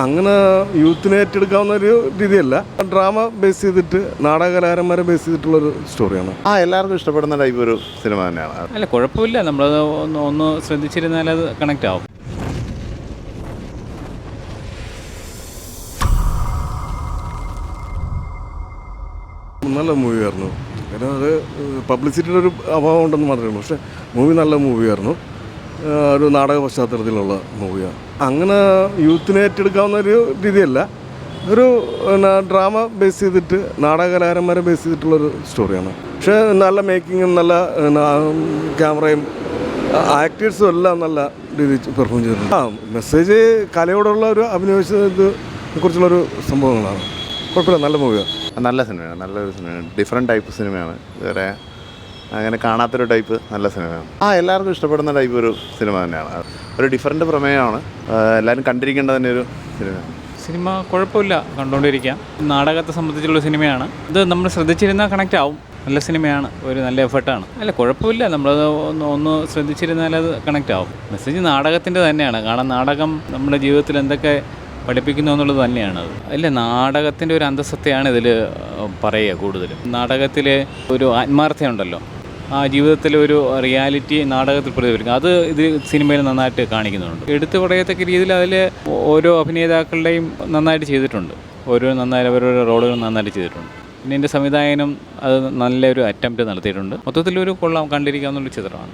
അങ്ങനെ യൂത്തിനെ ഏറ്റെടുക്കാവുന്ന ഒരു രീതിയല്ല. ഡ്രാമ ബേസ് ചെയ്തിട്ട് നാടകകലാകാരന്മാരെ ബേസ് ചെയ്തിട്ടുള്ളൊരു സ്റ്റോറിയാണ്. എല്ലാവർക്കും ഇഷ്ടപ്പെടുന്ന ടൈപ്പ് ഒരു സിനിമ തന്നെയാണ്. അല്ല, കുഴപ്പമില്ല. നമ്മളത് ഒന്ന് ശ്രദ്ധിച്ചിരുന്നാൽ അത് കണക്റ്റ് ആവും. നല്ല മൂവിയായിരുന്നു. കാരണം അത് പബ്ലിസിറ്റിയുടെ ഒരു അഭാവം ഉണ്ടെന്ന് മാത്രമേ ഉള്ളൂ. പക്ഷേ മൂവി നല്ല മൂവിയായിരുന്നു. ഒരു നാടക പശ്ചാത്തലത്തിലുള്ള മൂവിയാണ്. അങ്ങനെ യൂത്തിനെ ഏറ്റെടുക്കാവുന്ന ഒരു രീതിയല്ല. ഒരു ഡ്രാമ ബേസ് ചെയ്തിട്ട് നാടകകലാകാരന്മാരെ ബേസ് ചെയ്തിട്ടുള്ളൊരു സ്റ്റോറിയാണ്. പക്ഷേ നല്ല മേക്കിങ്ങും നല്ല ക്യാമറയും ആക്ടേഴ്സും എല്ലാം നല്ല രീതിയിൽ പെർഫോം ചെയ്തിട്ടുണ്ട്. മെസ്സേജ് കലയോടുള്ള ഒരു അഭിനയിച്ചതിനെ കുറിച്ചുള്ളൊരു സംഭവങ്ങളാണ്. കുഴപ്പമില്ല, നല്ല മൂവിയാണ്. നല്ല സിനിമയാണ്, നല്ലൊരു സിനിമയാണ്. ഡിഫറെൻറ്റ് ടൈപ്പ് സിനിമയാണ്. വേറെ അങ്ങനെ കാണാത്തൊരു ടൈപ്പ് നല്ല സിനിമയാണ്. എല്ലാവർക്കും ഇഷ്ടപ്പെടുന്ന ടൈപ്പ് ഒരു സിനിമ തന്നെയാണ്. ഒരു ഡിഫറെൻറ്റ് പ്രമേയമാണ്. എല്ലാവരും കണ്ടിരിക്കേണ്ട തന്നെ ഒരു സിനിമയാണ്. സിനിമ കുഴപ്പമില്ല, കണ്ടുകൊണ്ടിരിക്കാം. നാടകത്തെ സംബന്ധിച്ചുള്ള സിനിമയാണ്. ഇത് നമ്മൾ ശ്രദ്ധിച്ചിരുന്നാൽ കണക്റ്റ് ആവും. നല്ല സിനിമയാണ്, ഒരു നല്ല എഫർട്ടാണ്. അല്ല, കുഴപ്പമില്ല. നമ്മളത് ഒന്ന് ശ്രദ്ധിച്ചിരുന്നാൽ അത് കണക്റ്റ് ആവും. മെസ്സേജ് നാടകത്തിൻ്റെ തന്നെയാണ്. കാരണം നാടകം നമ്മുടെ ജീവിതത്തിൽ എന്തൊക്കെ പഠിപ്പിക്കുന്നു എന്നുള്ളത് തന്നെയാണത്. അല്ല, നാടകത്തിൻ്റെ ഒരു അന്തസത്തയാണ് ഇതിൽ പറയുക. കൂടുതലും നാടകത്തിൽ ഒരു ആത്മാർത്ഥതയുണ്ടല്ലോ, ആ ജീവിതത്തിലെ ഒരു റിയാലിറ്റി നാടകത്തിൽ പ്രതിഫലിക്കും. അത് ഇത് സിനിമയിൽ നന്നായിട്ട് കാണിക്കുന്നുണ്ട്. എടുത്തു പറയത്തക്ക രീതിയിൽ അതിൽ ഓരോ അഭിനേതാക്കളുടെയും നന്നായിട്ട് ചെയ്തിട്ടുണ്ട്. നന്നായി അവരുടെ റോളുകൾ നന്നായിട്ട് ചെയ്തിട്ടുണ്ട്. പിന്നെ എൻ്റെ സംവിധായകനും അത് നല്ലൊരു അറ്റംപ്റ്റ് നടത്തിയിട്ടുണ്ട്. മൊത്തത്തിലൊരു കണ്ടിരിക്കാവുന്നൊരു ചിത്രമാണ്.